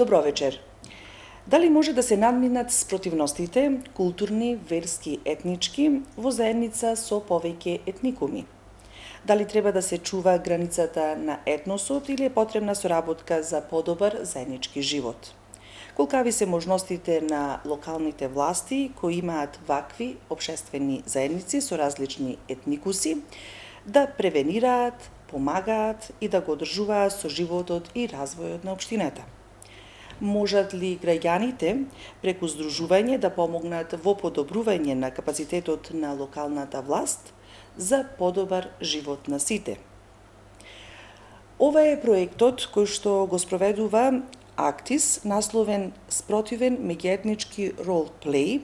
Добро вечер. Дали може да се надминат спротивностите, културни, верски, етнички, во заедница со повеќе етникуми? Дали треба да се чува границата на етносот или е потребна соработка за подобар заеднички живот? Колкави се можностите на локалните власти кои имаат вакви општествени заедници со различни етникуси да превенираат, помагаат и да го одржуваат соживотот и развојот на општината? Можат ли граѓаните преку здружување да помогнат во подобрување на капацитетот на локалната власт за подобар живот на сите? Ова е проектот кој што го спроведува Актис, насловен Спротивен меѓуетнички ролплей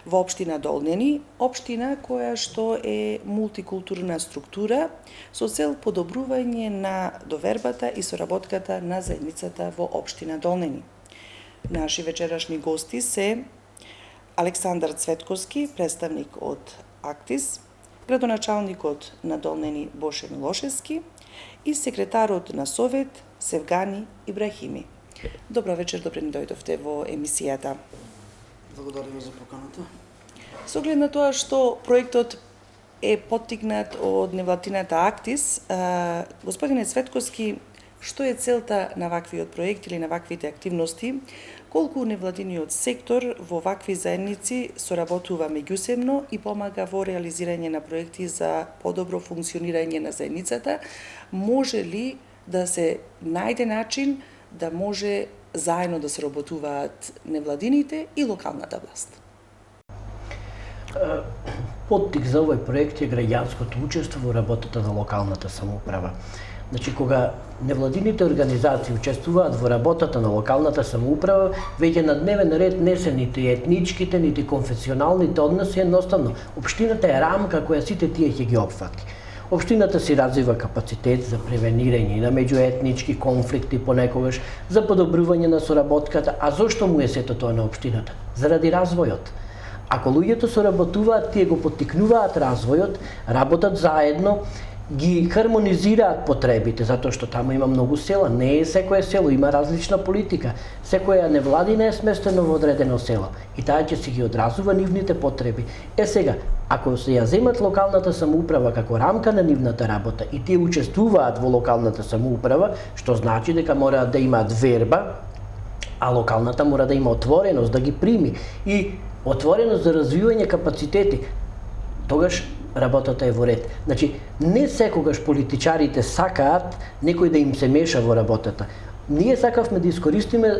во општина Долнени, општина која што е мултикултурна структура со цел подобрување на довербата и соработката на заедницата во општина Долнени. Наши вечерашни гости се Александар Цветковски, представник од Актис, градоначалникот на Долнени Боше Милошевски и секретарот на Совет Севгани Ибрахими. Добро вечер, добре ни дојдовте во емисијата. Благодариме за поканата. Со оглед на тоа што проектот е поттикнат од невладината Актис, господине Цветковски, што е целта на ваквиот проект или на ваквите активности? Колку невладиниот сектор во вакви заедници соработува меѓусебно и помага во реализирање на проекти за подобро функционирање на заедницата? Може ли да се најде начин да може заедно да се работуваат невладините и локалната власт? Поттик за овој проект е граѓанското учество во работата на локалната самоуправа. Значи, кога невладините организации учествуваат во работата на локалната самоуправа, веќе на дневен ред не се нити етничките, нити конфесионалните односи, едноставно. Општината е рамка која сите тие ќе ги опфати. Општината си развива капацитет за превенирање на меѓуетнички конфликти понекогаш, за подобрување на соработката. А зошто му е сето тоа на општината? Заради развојот. Ако луѓето соработуваат, тие го поттикнуваат развојот, работат заедно, ги хармонизираат потребите, затоа што таму има многу села, не е секое село, има различна политика. Секоја невладина е сместено во одредено село и таа ќе си ги одразува нивните потреби. Сега, ако се ја земат локалната самоуправа како рамка на нивната работа и тие учествуваат во локалната самоуправа, што значи дека мораат да имаат верба, а локалната мора да има отвореност да ги прими и отвореност за развивање капацитети, тогаш работата е во ред. Значи, не секогаш политичарите сакаат некој да им се меша во работата. Ние сакавме да искористиме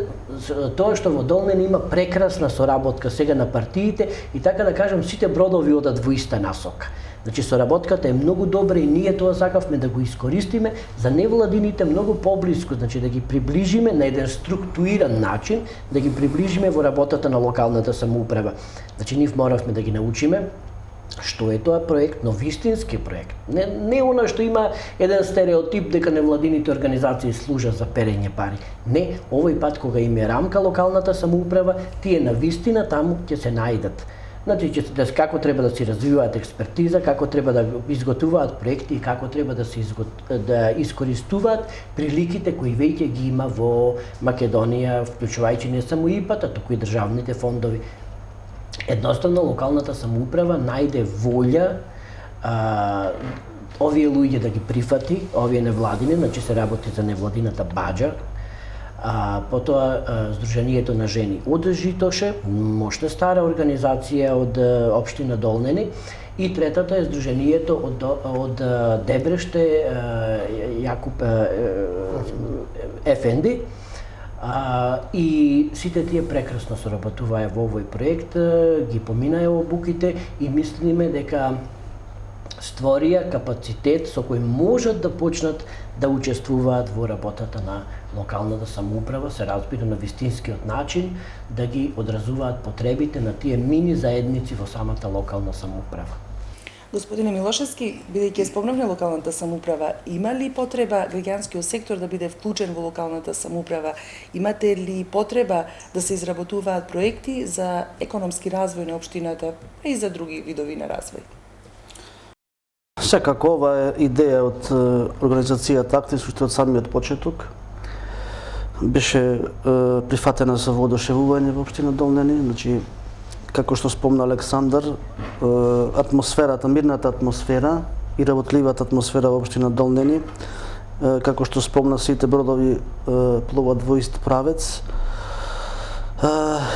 тоа што во Долнени има прекрасна соработка сега на партиите и така да кажам сите бродови одат во иста насока. Значи, соработката е многу добра и ние тоа сакавме да го искористиме за невладините многу поблиску, значи да ги приближиме на еден структуриран начин, да ги приближиме во работата на локалната самоуправа. Значи, нив моравме да ги научиме што е тоа проект, но вистински проект. Не она што има еден стереотип дека невладините организации служат за перење пари. Не, овој пат кога им е рамка локалната самоуправа, тие на вистина таму ќе се најдат. Значи, како треба да си развиваат експертиза, како треба да изготвуваат проекти и како треба да искористуваат приликите кои веќе ги има во Македонија, вклучувајќи не само ИПА-та, туку и државните фондови. Едноставно, локалната самоуправа најде волја овие луѓе да ги прифати, овие невладини, значи се работи за невладината Баџа, потоа Сдруженијето на жени од Житоше, мощна стара организација од општина Долнени, и третата е Сдруженијето од Дебреште Јакуп Ефенди. И сите тие прекрасно соработуваа во овој проект, ги поминаа обуките и мислиме дека створија капацитет со кој можат да почнат да учествуваат во работата на локалната самоуправа, се разбира на вистинскиот начин, да ги одразуваат потребите на тие мини заедници во самата локална самоуправа. Господине Милошевски, бидејќи спомнавме локалната самоуправа, има ли потреба граѓанскиот сектор да биде вклучен во локалната самоуправа? Имате ли потреба да се изработуваат проекти за економски развој на општината и за други видови на развој? Секако ова е идеја од организацијата Актис уште од самиот почеток. беше прифатена со воодушевување во општина Долнени, значи како што спомна Александар, атмосферата, мирната атмосфера и работливата атмосфера во општина Долнени, како што спомна, сите бродови пловат во ист правец.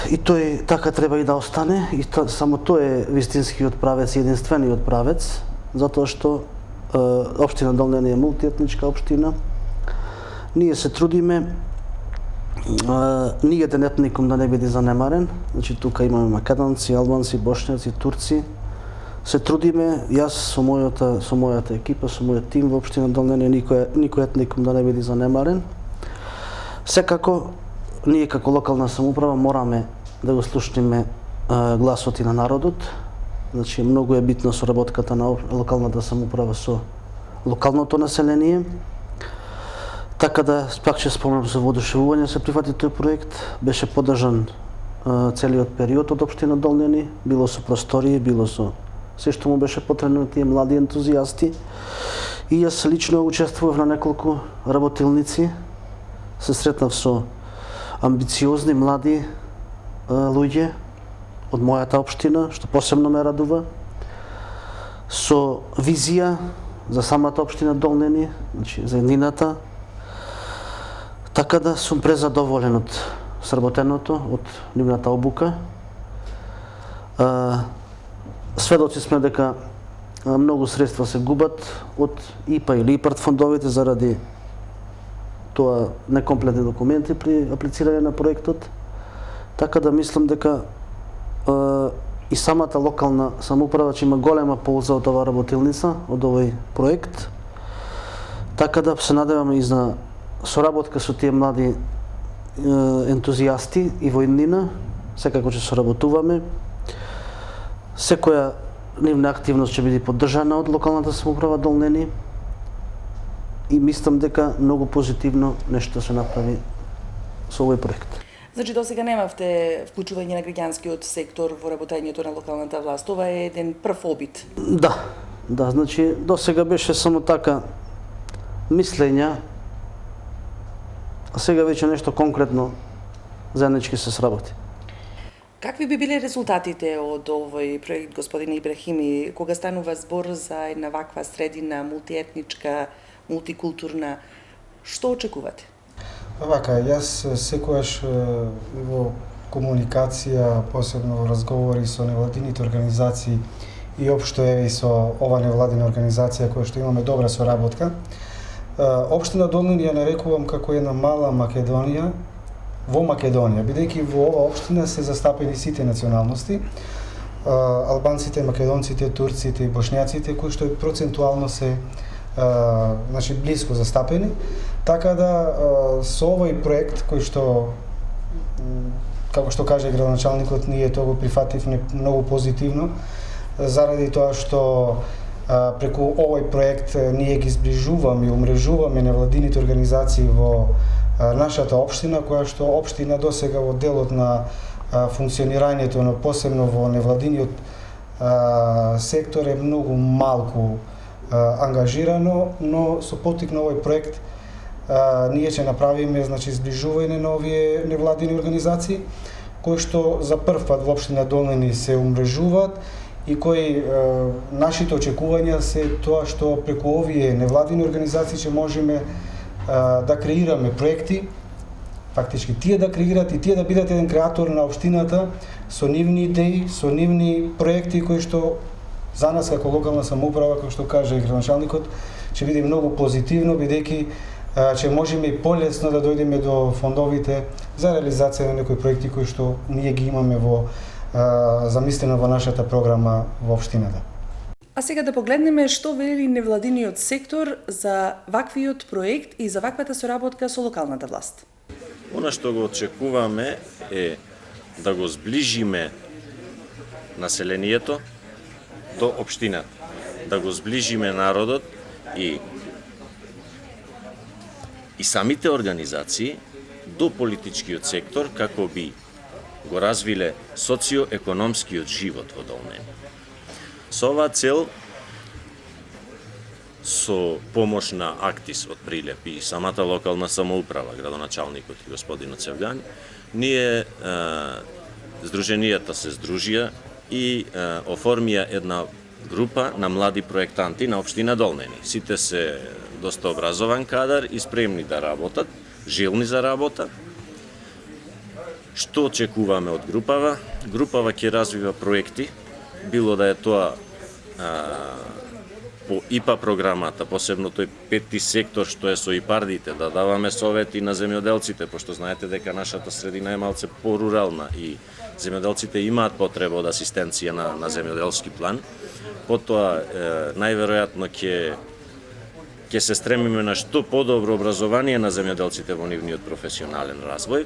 И тој така треба и да остане, и само тој е вистинскиот правец, единствениот правец, затоа што општина Долнени е мултиетничка општина. Ние се трудиме ниеден етникум да не биде занемарен. Значи тука имаме македонци, албанци, бошњаци, турци. Се трудиме, јас со мојата екипа, со мојот тим во општина Долнени, никој етникум да не биде занемарен. Секако ние како локална самоуправа мораме да го слушнеме гласот и на народот. Значи многу е битна соработката на локалната самоуправа со локалното население. Така да, пак ќе спомнам, со воодушевување се прифати тој проект. Беше поддржан целиот период од општина Долнени, било со простории, било со се што му беше потребно на тие млади ентузијасти. И јас лично учествував на неколку работилници. Се сретнав со амбициозни млади луѓе од мојата општина, што посебно ме радува, со визија за самата општина Долнени, значи за еднината. Така да сум презадоволен од сработеното, од нивната обука. Сведоци сме дека многу средства се губат од ИПА или ИПАРТ фондовите заради тоа некомплетни документи при аплицирање на проектот. Така да мислам дека и самата локална самоуправа ќе има голема полза од оваа работилница, од овој проект. Така да се надеваме и за соработка со тие млади ентузијасти и во иднина. Секако ќе соработуваме. Секоја нивна активност ќе биде поддржана од локалната самоуправа Долнени и мислам дека многу позитивно нешто се направи со овој проект. Значи, досега немавте вклучување на граѓанскиот сектор во работењето на локалната власт. Ова е еден прв обид. Да, значи досега беше само така мислења, а сега веќе нешто конкретно заеднички се сработи. Какви би биле резултатите од овој проект, господин Ибрахими, кога станува збор за една ваква средина, мултиетничка, мултикултурна? Што очекувате? Вака, јас секојаш во комуникација, посебно во разговори со невладините организации и општо и со ова невладина организација која што имаме добра соработка. Општина Долнени ја нарекувам како една мала Македонија во Македонија, бидејќи во ова општина се застапени сите националности, албанците, македонците, турците и бошњаците, кои што процентуално се значи блиско застапени. Така да со овој проект кој што како што каже градоначалникот, ние тоа го прифативме многу позитивно заради тоа што преку овој проект ние ги зближуваме и умрежуваме невладините организации во нашата општина, која што општина досега во делот на функционирањето, но посебно во невладиниот сектор е многу малку ангажирано, но со поттик на овој проект ние ќе направиме значи зближување на овие невладини организации кои што за прв пат во општина Долнени се умрежуваат и кои нашите очекувања се тоа што преку овие невладини организации ќе можеме да креираме проекти, фактички тие да креираат и тие да бидат еден креатор на општината со нивни идеи, со нивни проекти кои што за нас како локална самоуправа, како што каже градоначалникот, ќе биде многу позитивно, бидејќи ќе можеме и полесно да дојдеме до фондовите за реализација на некои проекти кои што ние ги имаме во замислено во нашата програма во општината. А сега да погледнеме што вели невладиниот сектор за ваквиот проект и за ваквата соработка со локалната власт. Она што го очекуваме е да го зближиме населението до општината, да го зближиме народот и самите организации до политичкиот сектор како би го развиле социоекономскиот живот во Долнени. Со оваа цел со помош на Актис од Прилеп и самата локална самоуправа, градоначалникот и господинот Цевјан, ние здруженијата се здружија и оформија една група на млади проектанти на општина Долнени. Сите се доста образован кадар и спремни да работат, желни за работа. Што очекуваме од групава? Групава ќе развива проекти, било да е тоа по ИПА програмата, посебно тој петти сектор што е со ИПАРДите, да даваме совети на земјоделците, пошто знаете дека нашата средина е малце порурална и земјоделците имаат потреба од асистенција на земјоделски план. Потоа, најверојатно ќе се стремиме на што подобро образование на земјоделците во нивниот професионален развој.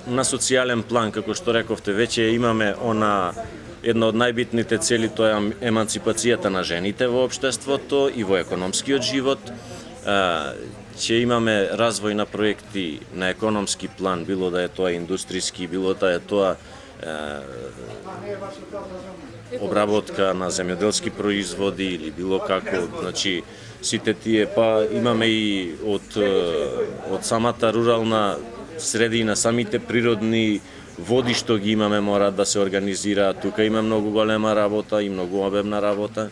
На социјален план, како што рековте, веќе имаме една од најбитните цели, тоа е еманципацијата на жените во општеството и во економскиот живот. Ќе имаме развој на проекти на економски план, било да е тоа индустријски, било да е тоа обработка на земјоделски производи или било како, значи сите тие, па имаме и од самата рурална средина, самите природни води што ги имаме мораат да се организираат. Тука има многу голема работа и многу обемна работа.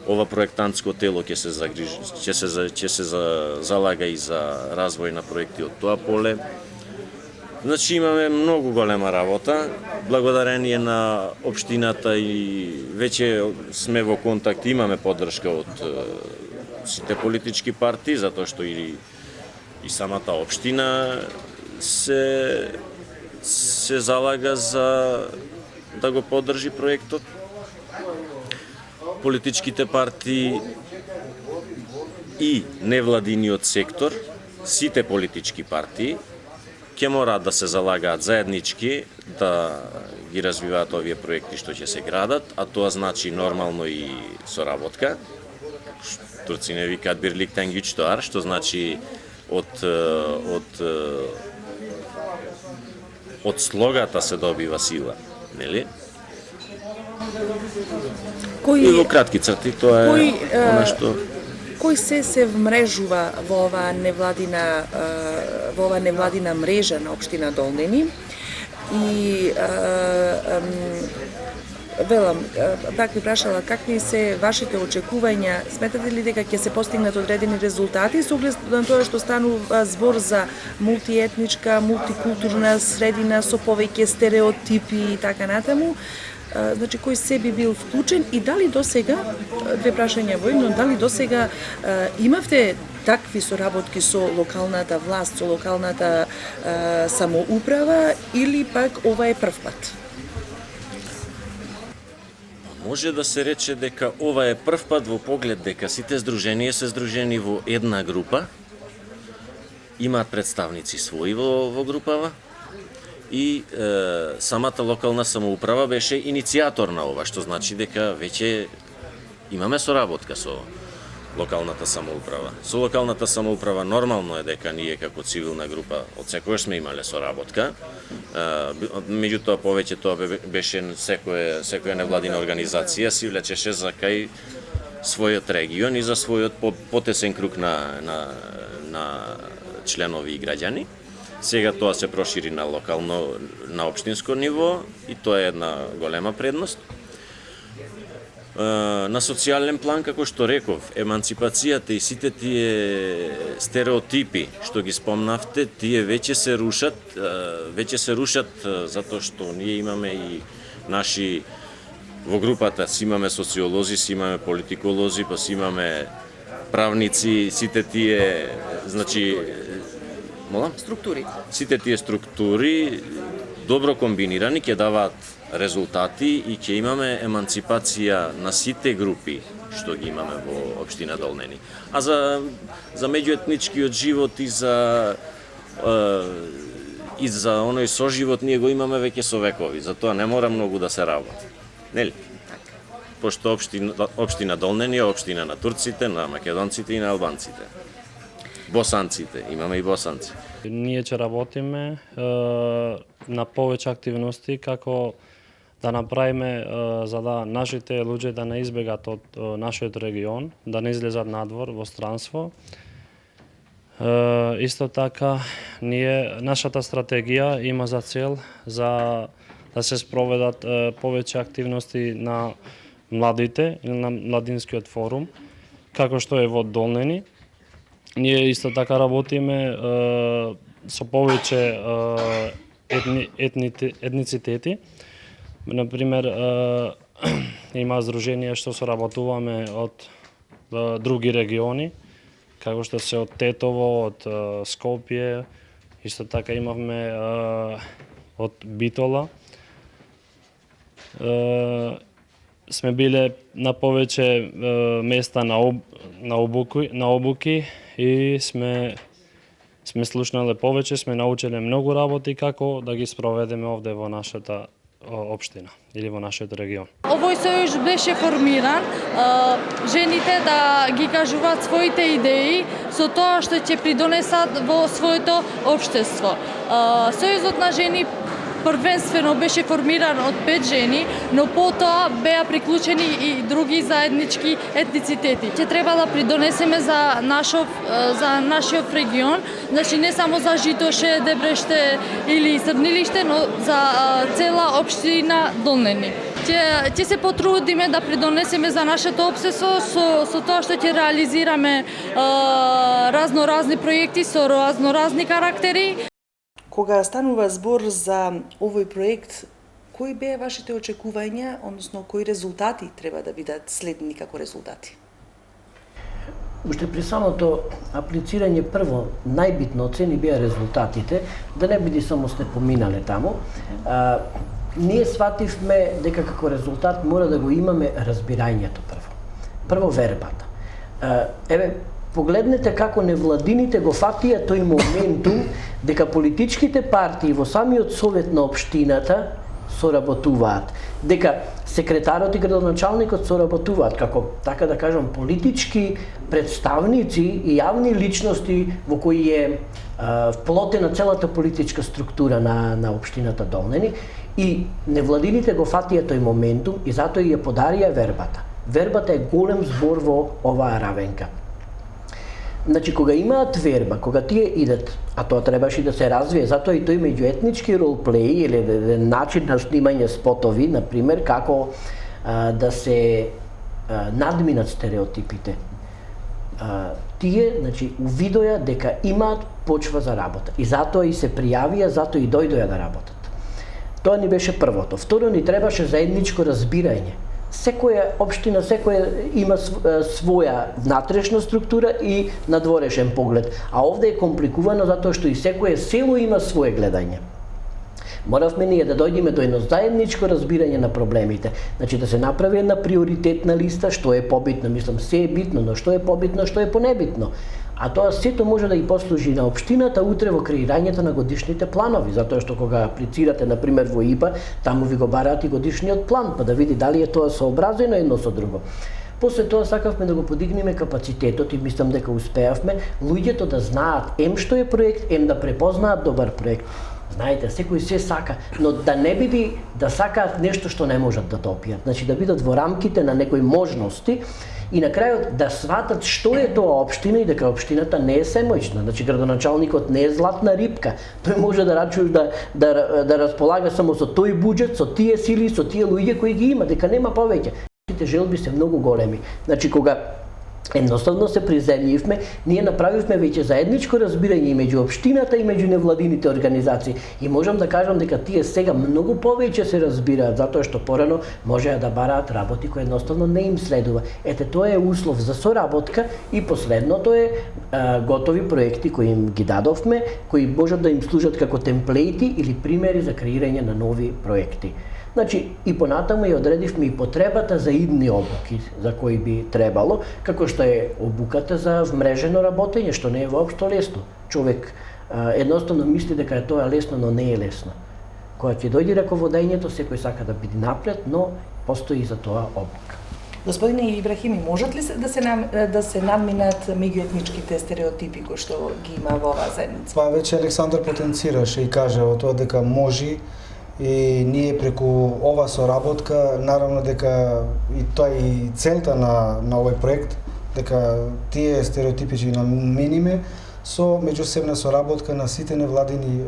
Ова проектантско тело ќе се залага и за развој на проекти од тоа поле. Значи имаме многу голема работа, благодарение на општината и веќе сме во контакт, имаме поддршка од сите политички партии, затоа што и самата општина се залага за да го поддржи проектот. Политичките партии и невладиниот сектор, сите политички партии, ќе мораат да се залагаат заеднички да ги развиваат овие проекти што ќе се градат, а тоа значи нормално и соработка. Турци не викаат бирликтен гјучтоар, што значи од слогата се добива сила, нели? И во кратки црти тоа е она што кој се вмрежува во ова невладина мрежа на општина Долнени и велам, пак ви прашала, какви се вашите очекувања? Сметате ли дека ќе се постигнат одредени резултати со оглед на тоа што станува збор за мултиетничка, мултикултурна средина со повеќе стереотипи и така натаму? Значи, кој се би бил вклучен и дали досега, две прашања во едно, дали досега имавте такви соработки со локалната власт, со локалната самоуправа или пак ова е прв пат? Може да се рече дека ова е прв пат во поглед дека сите здруженија се здружени во една група, имаат представници своји во групава и самата локална самоуправа беше иницијатор на ова, што значи дека веќе имаме соработка со локалната самоуправа. Со локалната самоуправа нормално е дека ние како цивилна група од секојаш сме имале соработка. Меѓутоа повеќе тоа беше секоја невладина организација си влечеше за кај својот регион и за својот потесен круг на членови и граѓани. Сега тоа се прошири на локално, на општинско ниво и тоа е една голема предност. На социјален план, како што реков, еманципацијата и сите тие стереотипи што ги спомнавте, тие веќе се рушат затоа што ние имаме и наши во групата, си имаме социолози, си имаме политиколози, па си имаме правници, сите тие, значи, структури. Сите тие структури добро комбинирани ќе даваат резултати и ќе имаме еманципација на сите групи што ги имаме во општина Долнени. А за меѓуетничкиот живот и за оној соживот ние го имаме веќе со векови, затоа не мора многу да се работи. Нели? Пошто општина Долнени е општина на турците, на македонците и на албанците. Босанците, имаме и босанци. Ние ќе работиме на повеќе активности како да направиме за да нашите луѓе да не избегат од нашиот регион, да не излезат надвор во странство. Исто така, нашата стратегија има за цел да се спроведат повеќе активности на младите или на младинскиот форум, како што е во Долнени. Ние исто така работиме со повеќе етницитети. Например, има здруженија што соработуваме од други региони, како што се од Тетово, од Скопје, исто така имавме од Битола. Сме биле на повеќе места на обуки и сме слушнале повеќе, сме научиле многу работи како да ги спроведеме овде во нашата општина или во нашиот регион. Овој сојуз беше формиран жените да ги кажуваат своите идеи со тоа што ќе придонесат во своето општество. Сојузот на жени првенствено беше формиран од 5 жени, но потоа беа приклучени и други заеднички етницитети. Ќе треба да придонесеме за нашиот регион, значи не само за Житоше, Дебреште или Срнилиште, но за цела општина Долнени. Ќе се потрудиме да придонесеме за нашето општество со тоа што ќе реализираме разноразни проекти со разноразни карактери. Кога станува збор за овој проект, кои беа вашите очекувања, односно кои резултати треба да бидат следни како резултати? Уште при самото аплицирање прво, најбитно оцени беа резултатите, да не биде само сте поминале таму. Ние свативме дека како резултат мора да го имаме разбирањето прво. Прво вербата. Погледнете како невладините го фатија тој моментум дека политичките партии во самиот совет на општината соработуваат, дека секретарот и градоначалникот соработуваат како, така да кажам, политички представници и јавни личности во кои е вплотена целата политичка структура на општината Долнени, и невладините го фатија тој моментум и затоа ја подарија вербата. Вербата е голем збор во оваа равенка. Значи, кога имаат верба, кога тие идат, а тоа требаше да се развие, затоа и тој меѓуетнички ролплей или начин на снимање спотови, например, како да се надминат стереотипите. Тие, значи, увидоја дека имаат почва за работа и затоа и се пријавија, затоа и дојдоја да работат. Тоа ни беше првото. Второ, ни требаше заедничко разбирање. Секоја општина, секоја има своја внатрешна структура и надворешен поглед, а овде е компликувано затоа што и секоја село има свое гледање. Моравме ние да дојдеме до едно заедничко разбирање на проблемите. Значи да се направи една приоритетна листа, што е побитно, мислам, се е битно, но што е побитно, што е понебитно. А тоа сето може да и послужи на општината утре во креирањето на годишните планови, затоа што кога аплицирате, например, во ИПА, таму ви го бараат и годишниот план, па да види дали е тоа сообразено едно со друго. После тоа сакавме да го подигнеме капацитетот и мислам дека успеавме луѓето да знаат што е проект, да препознаат добар проект. Знаете, секој се сака, но да не биде да сакаат нешто што не можат да добијат. Значи да бидат во рамките на некои можности и на крајот да сватат што е тоа општина и дека општината не е семојчна. Значи градоначалникот не е златна рибка. Тој може да рачува да располага само со тој буџет, со тие сили, со тие луѓе кои ги има, дека нема повеќе. Тите желби се многу големи. Значи кога едноставно се приземјивме, ние направивме веќе заедничко разбирање и меѓу општината и меѓу невладините организации. И можам да кажам дека тие сега многу повеќе се разбираат, затоа што порано можеа да бараат работи кои едноставно не им следува. Ете, тоа е услов за соработка и последното е готови проекти кои им ги дадовме, кои можат да им служат како темплејти или примери за креирање на нови проекти. Значи, и понатаму ја одредивме и потребата за идни обуки, за кои би требало, како што е обуката за вмрежено работење, што не е воопшто лесно. Човек едноставно мисли дека е тоа лесно, но не е лесно. Кога ќе дојде раководењето, секој сака да биде напред, но постои за тоа обука. Господине Ибрахими, можат ли да се надминат меѓуетничките стереотипи кои што ги има во оваа заедница? Па веќе Александар потенцираше и кажа тоа дека може И ние преку ова соработка, наравно дека и тоа и целта на овој проект, дека тие стереотипи ги намениме со меѓусебна соработка на сите невладини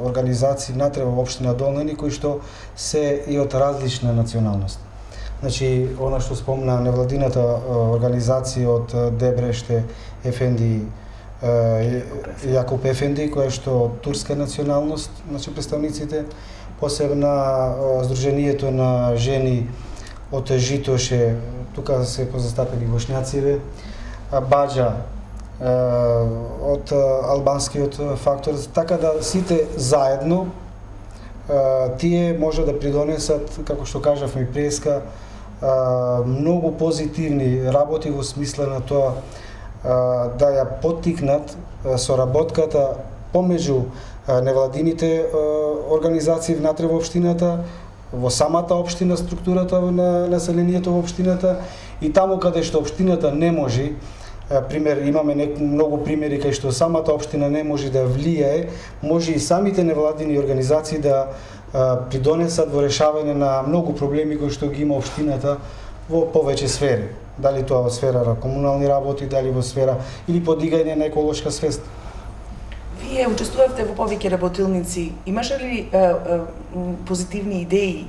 организации внатре во општина Долнени, кои што се и од различна националност. Значи, она што спомна невладината организација од Дебреште, Ефенди, Јакуп Ефенди, која што турска националност, значи представниците, посебна Сдруженијето на жени од Житоше, тука се позастапени бошњациве, Баџа од албанскиот фактор, така да сите заедно тие може да придонесат, како што кажавме и преска, многу позитивни работи во смисла на тоа да ја поттикнат соработката помеѓу невладините организации внатре во општината, во самата општина, структурата на населението во општината и таму каде што општината не може, пример, имаме многу примери кај што самата општина не може да влијае, може и самите невладини организации да придонесат во решавање на многу проблеми кои што ги има општината во повеќе сфери. Дали тоа во сфера на комунални работи, дали во сфера или подигање на еколошка свест. Вие учествувавте во повеќе работилници. Имаше ли позитивни идеи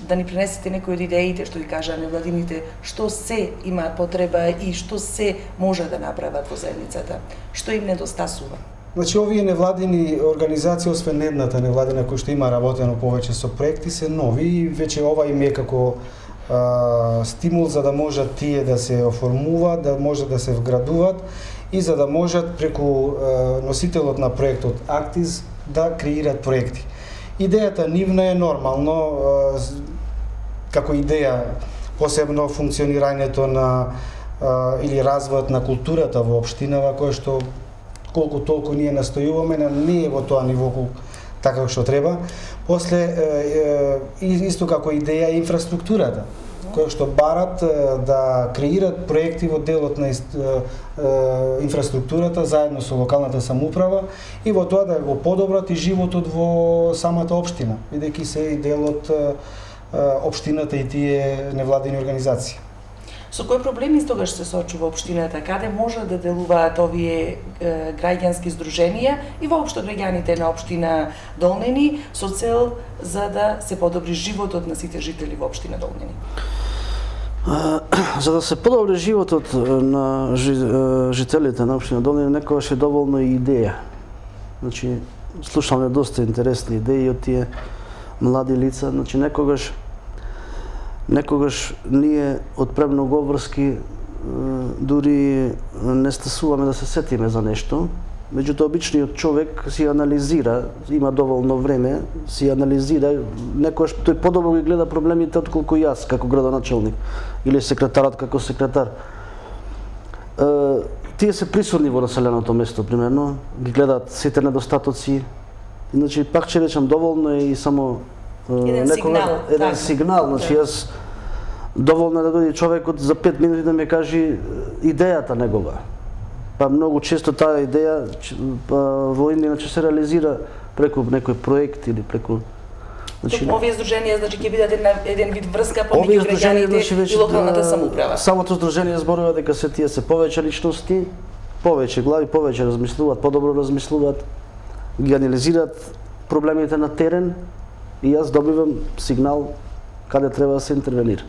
да ни пренесете некои од идеите што ви кажа невладините, што се имаат потреба и што се може да направат во заедницата? Што им недостасува? Значи, овие невладини организации, освен едната невладина која што има работено повеќе со проекти, се нови и веќе ова им е како стимул за да можат тие да се оформуваат, да можат да се вградуваат и за да можат преку носителот на проектот Актиз да креираат проекти. Идејата нивна е нормално, како идеја, посебно функционирањето на или развојот на културата во општинава, која што колку толку ние настојуваме, не е во тоа ниво така што треба. После, исто како идеја инфраструктурата, која што барат да креират проекти во делот на инфраструктурата заедно со локалната самоуправа и во тоа да го подобрат и животот во самата општина, бидејќи се и дел од општината и тие невладини организации. Со кои проблеми тогаш се соочува општината? Каде може да делуваат овие граѓански здруженија и воопшто граѓаните на општина Долнени со цел за да се подобри животот на сите жители во општина Долнени? За да се подобри животот на жителите на општина Долнени, некогаш е доволно и идеја. Значи, слушаме доста интересни идеи од тие млади лица, значи некогаш ние од премноговорски дури не стасуваме да се сетиме за нешто. Меѓутоа, обичниот човек си анализира, има доволно време, си анализира, некогаш тој подобро ги гледа проблемите отколку јас како градоначелник или секретарот како секретар. Тие се присутни во населеното место, примерно, ги гледаат сите недостатоци. Значи, пак ќе речам, доволно е и само еден сигнал, значи јас доволно да дојде човекот за 5 минути да ми каже идејата негова. Па многу често таа идеја во иначе се реализира преку некој проект или преку овие здруженија значи ќе бидат еден вид врска помеѓу граѓаните и локалната самоуправа. Самото здружение зборува дека се тие се повеќе личности, повеќе глави, повеќе размислуваат, подобро размислуваат, ги анализираат проблемите на терен и јас добивам сигнал каде треба да се интервенира.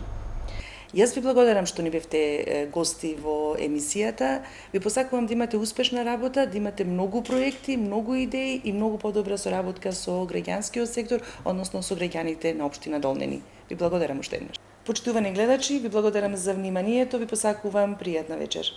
Јас ви благодарам што ни бевте гости во емисијата. Ви посакувам да имате успешна работа, да имате многу проекти, многу идеи и многу подобра соработка со граѓанскиот сектор, односно со граѓаните на општина Долнени. Ви благодарам уште еднаш. Почитувани гледачи, ви благодарам за вниманието, ви посакувам пријатна вечер.